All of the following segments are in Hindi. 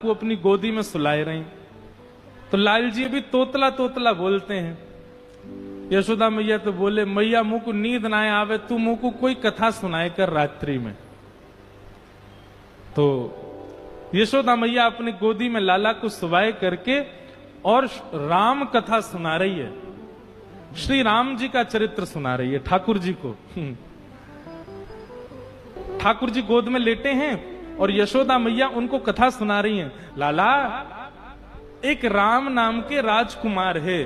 को अपनी गोदी में सुलाए रही। तो लाल जी अभी तोतला तोतला बोलते हैं। यशोदा मैया तो बोले, मैया मुंह को नींद ना आवे, तू मुंह को कोई कथा सुनाए कर रात्रि में। तो यशोदा मैया अपनी गोदी में लाला को सुवाए करके और राम कथा सुना रही है, श्री राम जी का चरित्र सुना रही है ठाकुर जी को। ठाकुर जी गोद में लेटे हैं और यशोदा मैया उनको कथा सुना रही हैं। लाला, एक राम नाम के राजकुमार है।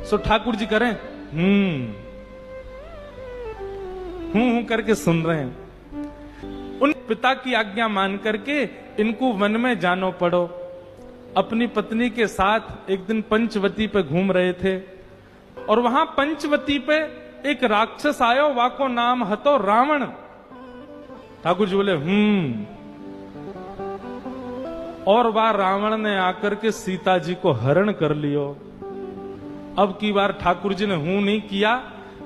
सो ठाकुर जी करें हूं करके सुन रहे हैं। उन पिता की आज्ञा मान करके इनको वन में जानो पड़ो। अपनी पत्नी के साथ एक दिन पंचवती पे घूम रहे थे और वहां पंचवती पे एक राक्षस आयो, वाको नाम हतो रावण। ठाकुर जी बोले और वह रावण ने आकर के सीता जी को हरण कर लियो। अब की बार ठाकुर जी ने हूं नहीं किया,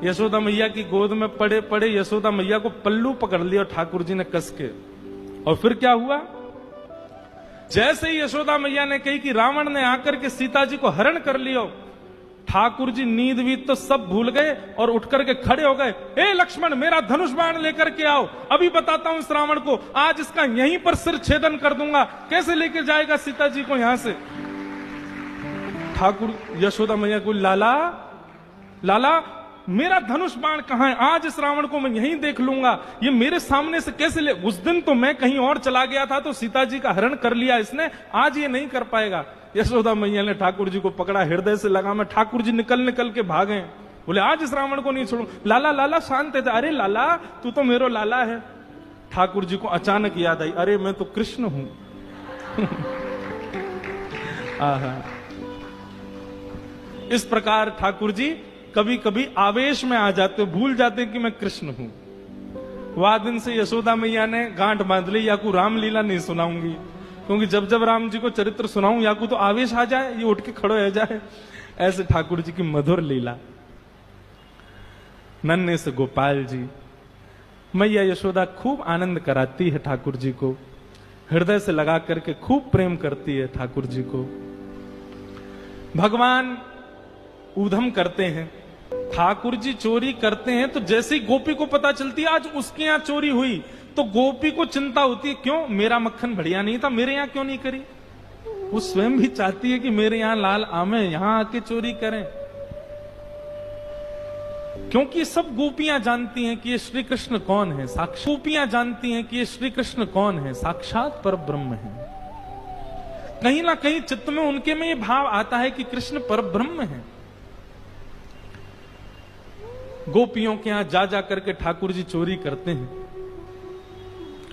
यशोदा मैया की गोद में पड़े पड़े यशोदा मैया को पल्लू पकड़ लिया ठाकुर जी ने कस के। और फिर क्या हुआ, जैसे ही यशोदा मैया ने कही कि रावण ने आकर के सीता जी को हरण कर लियो, ठाकुर जी नींद वीत तो सब भूल गए और उठ करके खड़े हो गए। ए लक्ष्मण, मेरा धनुष बाण लेकर के आओ, अभी बताता हूं इस रावण को, आज इसका यहीं पर सिर छेदन कर दूंगा। कैसे लेके जाएगा सीता जी को यहां से? ठाकुर यशोदा मैया को, लाला लाला मेरा धनुष बाण कहां है? आज इस रावण को मैं यहीं देख लूंगा, ये मेरे सामने से कैसे ले? उस दिन तो मैं कहीं और चला गया था तो सीता जी का हरण कर लिया इसने, आज ये नहीं कर पाएगा। यशोदा मैया ने ठाकुर जी को पकड़ा, हृदय से लगा में। ठाकुर जी निकल निकल के भागे, बोले आज इस रावण को नहीं छोड़ू। लाला लाला शांत है। अरे लाला, तू तो मेरो लाला है। ठाकुर जी को अचानक याद आई, अरे मैं तो कृष्ण हूं। आहा, इस प्रकार ठाकुर जी कभी कभी आवेश में आ जाते, भूल जाते कि मैं कृष्ण हूं। वह दिन से यशोदा मैया ने गांठ बांध ली, याकू रामलीला नहीं सुनाऊंगी, क्योंकि जब जब राम जी को चरित्र सुनाऊं याकू तो आवेश आ जाए, ये उठ के खड़े हो जाए। ऐसे ठाकुर जी की मधुर लीला। नन्हे से गोपाल जी, मैया यशोदा खूब आनंद कराती है ठाकुर जी को, हृदय से लगा करके खूब प्रेम करती है ठाकुर जी को। भगवान ऊधम करते हैं, ठाकुर जी चोरी करते हैं, तो जैसे ही गोपी को पता चलती है आज उसके यहां चोरी हुई, तो गोपी को चिंता होती है, क्यों मेरा मक्खन बढ़िया नहीं था, मेरे यहां क्यों नहीं करी? वो स्वयं भी चाहती है कि मेरे यहां लाल आमे, यहां आके चोरी करें। क्योंकि सब गोपियां जानती हैं कि ये श्री कृष्ण कौन है, साक्षात गोपियां जानती हैं कि ये श्री कृष्ण कौन है, साक्षात पर ब्रह्म है। कहीं ना कहीं चित्त में उनके में ये भाव आता है कि कृष्ण पर ब्रह्म है। गोपियों के यहां जा जा करके ठाकुर जी चोरी करते हैं।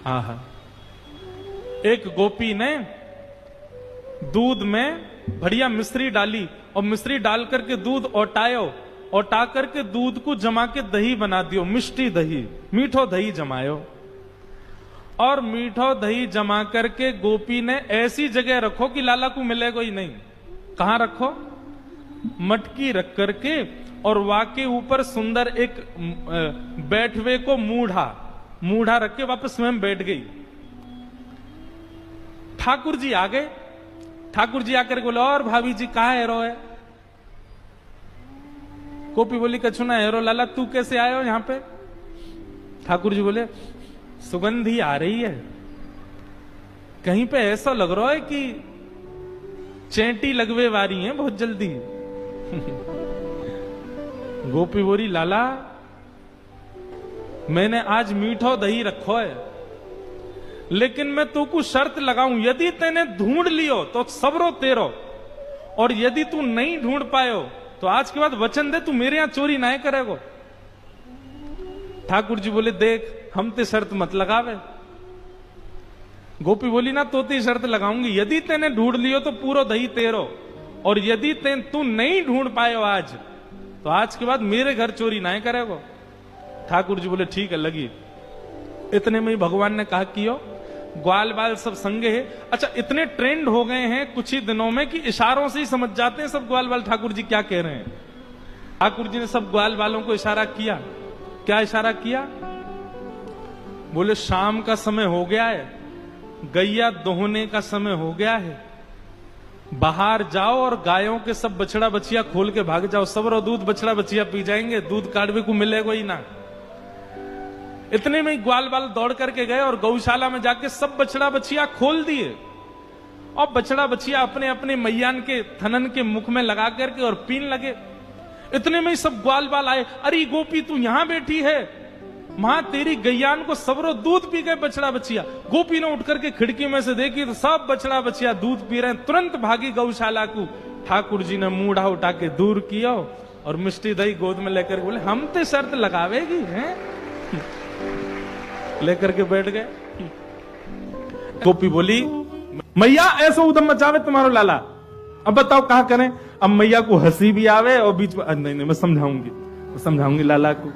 आहा, एक गोपी ने दूध में बढ़िया मिश्री डाली और मिश्री डाल करके दूध ओटायो, ओटा करके दूध को जमा के दही बना दियो, मिष्टी दही, मीठो दही जमायो। और मीठो दही जमा करके गोपी ने ऐसी जगह रखो कि लाला को मिलेगा ही नहीं। कहां रखो? मटकी रख करके, और वाके ऊपर सुंदर एक बैठवे को मूढ़ा रख के वापस स्वयं बैठ गई। ठाकुर जी आ गए। ठाकुर जी आकर बोले, और भाभी जी कहा हेरो है? गोपी बोली, कछु ना हेरो, लाला तू कैसे आए हो यहां पे? ठाकुर जी बोले, सुगंधी आ रही है, कहीं पे ऐसा लग रहा है कि चेंटी लगवे वारी है बहुत जल्दी। गोपी बोली, लाला मैंने आज मीठो दही रखो है, लेकिन मैं तू को शर्त लगाऊं, यदि तेने ढूंढ लियो तो सबरो तेरो, और यदि तू नहीं ढूंढ पायो तो आज के बाद वचन दे तू मेरे यहां चोरी ना करेगो। ठाकुर जी बोले, देख हम ते शर्त मत लगावे। गोपी बोली, ना तो ती शर्त लगाऊंगी, यदि तेने ढूंढ लियो तो पूरा दही तेरो, और यदि तू नहीं ढूंढ पायो आज, तो आज के बाद मेरे घर चोरी ना करेगो। ठाकुर जी बोले, ठीक है लगी। इतने में ही भगवान ने कहा कियो, ग्वाल बाल सब संगे है। अच्छा, इतने ट्रेंड हो गए हैं कुछ ही दिनों में कि इशारों से ही समझ जाते हैं सब ग्वाल बाल ठाकुर जी क्या कह रहे हैं। ठाकुर जी ने सब ग्वाल बालों को इशारा किया। क्या इशारा किया? बोले, शाम का समय हो गया है, गैया दोहने का समय हो गया है, बाहर जाओ और गायों के सब बछड़ा बछिया खोल के भाग जाओ, सब रो दूध बछड़ा बछिया पी जाएंगे, दूध काटवे को मिलेगा ही ना। इतने में ही ग्वाल बाल दौड़ करके गए और गौशाला में जाके सब बछड़ा बछिया खोल दिए और बछड़ा बछिया अपने अपने मैयान के थनन के मुख में लगा करके और पीन लगे। इतने में ही सब ग्वाल बाल आए, अरे गोपी तू यहां बैठी है, मां तेरी गैयान को सबरो दूध पी गए बछड़ा बछिया। गोपी ने उठ करके खिड़की में से देखी तो सब बछड़ा बछिया दूध पी रहे हैं, तुरंत भागी गौशाला को। ठाकुर जी ने मूढ़ा उठा के दूर किया और मिष्टी दही गोद में लेकर बोले हम ते शर्त लगावेगी हैं, लेकर के बैठ गए। गोपी बोली मैया ऐसा उदम मचावे तुम्हारो लाला, अब बताओ कहा करें। अब मैया को हंसी भी आवे और बीच में नहीं मैं समझाऊंगी लाला को।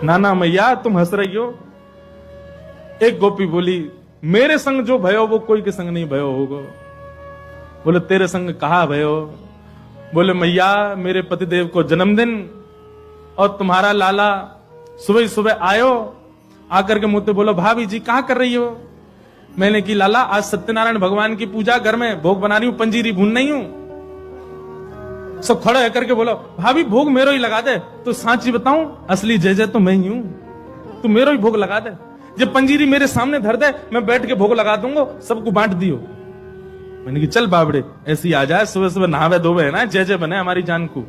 ना मैया तुम हंस रही हो। एक गोपी बोली मेरे संग जो भयो वो कोई के संग नहीं भयो होगा। बोले तेरे संग कहा भयो। बोले मैया मेरे पतिदेव को जन्मदिन और तुम्हारा लाला सुबह सुबह आयो, आकर के मुझसे बोलो भाभी जी कहा कर रही हो। मैंने की लाला आज सत्यनारायण भगवान की पूजा, घर में भोग बना रही हूं, पंजीरी भून नहीं हूं। सब खड़े होकर के बोलो भाभी भोग मेरो ही लगा दे। तो सांची बताऊं असली जय जय तो मैं ही हूं, तू मेरो ही भोग लगा दे। जब पंजीरी मेरे सामने धर दे मैं बैठ के भोग लगा दूंगा, सबको बांट दियो। मैंने की चल बाबड़े ऐसी आ जाए, सुबह सुबह नहावे धोवे है ना, जय जय बने हमारी जान को।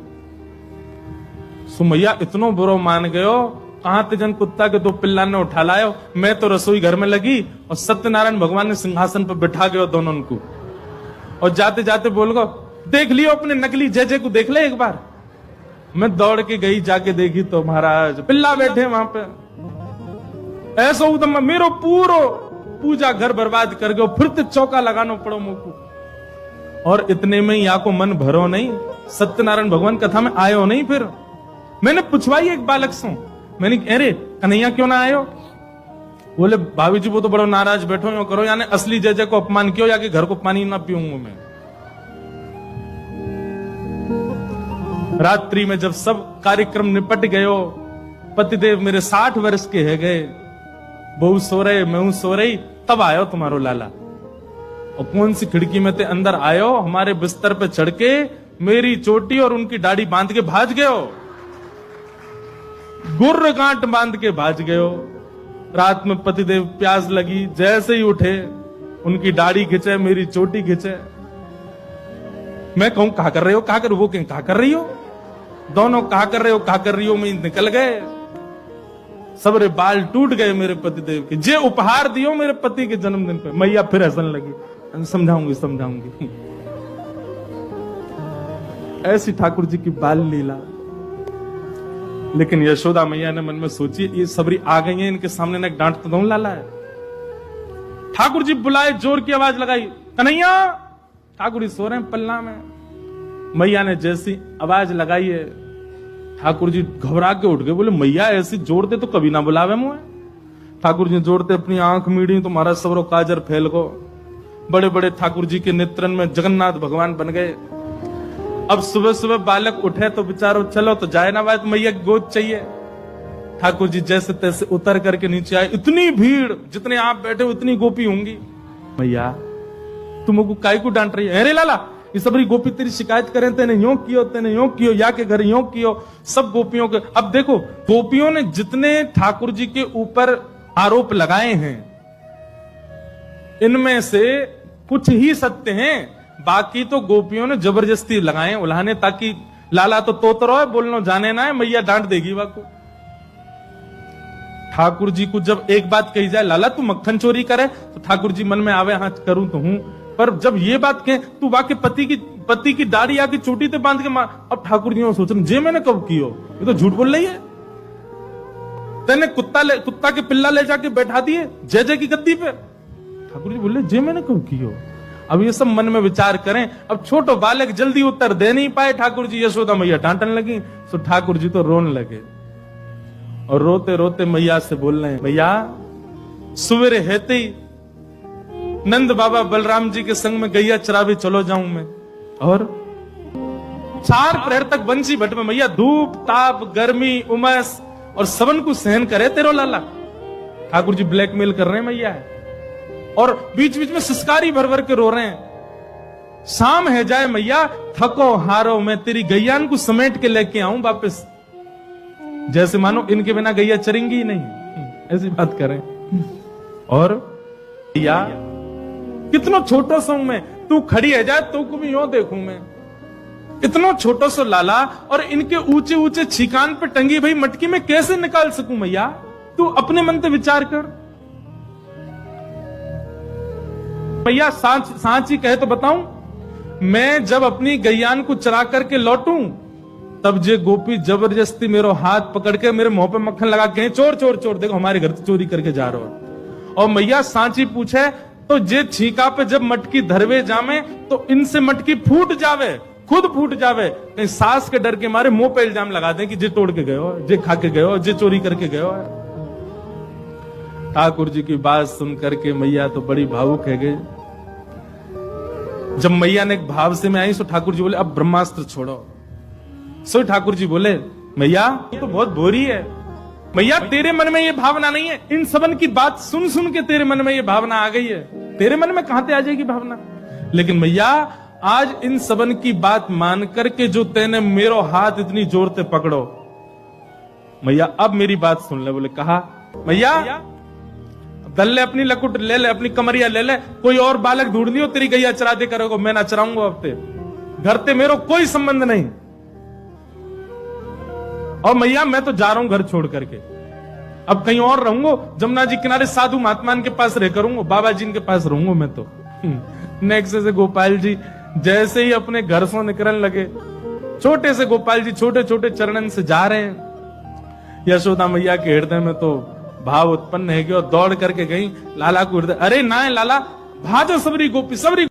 सुमैया इतनो बुरो मान गयो, कहां तेजन कुत्ता के दो पिल्ला ने उठा लायो। मैं तो रसोई घर में लगी और सत्यनारायण भगवान ने सिंहासन पर बिठा गयो दोनों को, और जाते जाते बोल गो देख लियो अपने नकली जय जय को, देख ले एक बार। मैं दौड़ के गई, जाके देखी तो महाराज पिल्ला बैठे वहां पे। ऐसा उदम मेरो पूरो पूजा घर बर्बाद कर गयो, फिर तो चौका लगाना पड़ो मुझको। और इतने में यहाँ को मन भरो नहीं, सत्यनारायण भगवान कथा में आयो नहीं। फिर मैंने पूछवाई एक बालक से, मैंने अरे कन्हैया क्यों ना आयो। बोले भाभी जी वो तो बड़ो नाराज बैठो यो करो, यानी असली जय जय को अपमान क्यों, या कि घर को पानी ना पीऊंगा मैं। रात्रि में जब सब कार्यक्रम निपट गयो, पतिदेव मेरे 60 वर्ष के है गए, बहू सो रहे मैं सो रही, तब आयो तुम्हारो लाला। और कौन सी खिड़की में ते अंदर आयो, हमारे बिस्तर पे चढ़ के मेरी चोटी और उनकी दाढ़ी बांध के भाज गयो, गुर्र गांठ बांध के भाज गयो। रात में पतिदेव प्यास लगी, जैसे ही उठे उनकी दाढ़ी खिंचे, मेरी चोटी खिंचे। मैं कहूं कहा कर रहे हो, कहा कर, वो कहें कहा कर रही हो, दोनों कहा कर रही हो, मैं निकल गए। सबरे बाल टूट गए मेरे पतिदेव के, जे उपहार दियो मेरे पति के जन्मदिन पे। मैया फिर हंसने लगी, समझाऊंगी। ऐसी ठाकुर जी की बाल लीला। लेकिन यशोदा मैया ने मन में सोची ये सबरी आ गई है, इनके सामने ना डांट तो दो लाला है। ठाकुर जी बुलाए, जोर की आवाज लगाई कन्हैया। ठाकुर जी सो रहे हैं पल्ला में। मैया ने जैसी आवाज लगाई है, ठाकुर जी घबरा के उठ गए। बोले मैया ऐसी जोड़ते तो कभी ना बुलावे मुझे। ठाकुर जी जोड़ते अपनी आंख मीड़ी तो महाराज सबरो काजर फैल गो। बड़े बड़े ठाकुर जी के नेत्रन में जगन्नाथ भगवान बन गए। अब सुबह सुबह बालक उठे तो बेचारो चलो तो जाए ना भाई, तो मैया गोद चाहिए। ठाकुर जी जैसे तैसे उतर करके नीचे आए। इतनी भीड़, जितने आप बैठे उतनी गोपी होंगी। मैया तुमको काय को डांट रही है, अरे लाला ये सबरी गोपी तेरी शिकायत करें, तेने यूं कियो, या के घर यूं कियो। सब गोपियों के, अब देखो गोपियों ने जितने ठाकुर जी के ऊपर आरोप लगाए हैं, इनमें से कुछ ही सत्य हैं, बाकी तो गोपियों ने जबरदस्ती लगाए उल्हाने, ताकि लाला तो तोतरो है, बोलनो जाने ना है, मैया डांट देगी वाको। ठाकुर जी को जब एक बात कही जाए लाला तू मक्खन चोरी करे, तो ठाकुर जी मन में आवे हाँ करूं तो हूं, पर जब ये बात कहे तू वाके पति की दाढ़ी आके चोटी ते बांध के मार, अब ठाकुर जी सोच रहे जे मैंने कब कियो, ये तो झूठ बोल रही है। तेने कुत्ता के पिल्ला ले जाके बैठा दिए जय जय की गद्दी पे। ठाकुर जी बोले जे मैंने कब कियो। अब ये सब मन में विचार करें। अब छोटो बालक जल्दी उत्तर दे नहीं पाए ठाकुर जी, यशोदा मैया डांटने लगी, तो ठाकुर जी तो रोने लगे और रोते रोते मैया से बोल रहे हैं, मैया सवेरे हेते ही नंद बाबा बलराम जी के संग में गैया चरावे चलो जाऊं मैं, और 4 प्रहर तक बंसी भट्ट में मैया धूप ताप गर्मी उमस और सबन को सहन करे तेरो लाला। ठाकुर जी ब्लैकमेल कर रहे हैं मैया है। और बीच बीच में सिसकारी भर भर के रो रहे हैं। शाम है जाए मैया, थको हारो, मैं तेरी गैयान को समेट के लेके आऊं वापस। जैसे मानो इनके बिना गैया चरेंगी ही नहीं, ऐसी बात करें। और या कितना छोटा सा हूं मैं, तू खड़ी है जाए तो को भी यूं देखूं मैं, इतना छोटा सा लाला, और इनके ऊंचे ऊंचे छिकान पे टंगी भाई मटकी में कैसे निकाल सकूं मैया? तू अपने मन से विचार कर मैया। सांची कहे तो बताऊं, मैं जब अपनी गैयान को चरा करके लौटूं, तब जे गोपी जबरदस्ती मेरा हाथ पकड़ के मेरे मुंह पे मक्खन लगा के, चोर चोर चोर, देखो हमारे घर से चोरी करके जा रहे हो। और मैया सांची पूछे तो जे छीका पे जब मटकी धरवे जामे, तो इनसे मटकी फूट जावे, खुद फूट जावे, कहीं सास के डर के मारे मुंह पे इल्जाम लगा दें कि जे तोड़ के गए हो, जे खा के गए हो, जे चोरी करके गए हो। ठाकुर जी की बात सुन करके मैया तो बड़ी भावुक है गई। जब मैया ने एक भाव से में आई, सो ठाकुर जी बोले अब ब्रह्मास्त्र छोड़ो। सो ठाकुर जी बोले मैया ये तो बहुत बोरी है। मैया तेरे मन में ये भावना नहीं है, इन सबन की बात सुन सुन के तेरे मन में ये भावना आ गई है, तेरे मन में कहां से आ जाएगी भावना? लेकिन मैया आज इन सबन की बात मान करके जो तेने मेरो हाथ इतनी जोर से पकड़ो, मैया अब मेरी बात सुन ले। बोले कहा मैया दल ले, अपनी लकुट ले ले, अपनी कमरिया ले ले, कोई और बालक ढूंढ लियो, तेरी गैया चरा दे करोगे, मैं ना चराऊंगा अब ते, घर ते मेरो कोई संबंध नहीं। और मैया मैं तो जा रहा हूं घर छोड़ करके, अब कहीं और रहूंगा, जमुना जी किनारे साधु महात्मा के पास रह करूंगा, बाबा जी के पास रहूंगा मैं तो। नेक्स्ट से गोपाल जी जैसे ही अपने घर से निकलने लगे, छोटे से गोपाल जी छोटे छोटे चरणन से जा रहे हैं। यशोदा मैया के हृदय में तो भाव उत्पन्न है कि और दौड़ करके गई लाला को हृदय, अरे ना लाला भाजो सबरी गोपी सबरी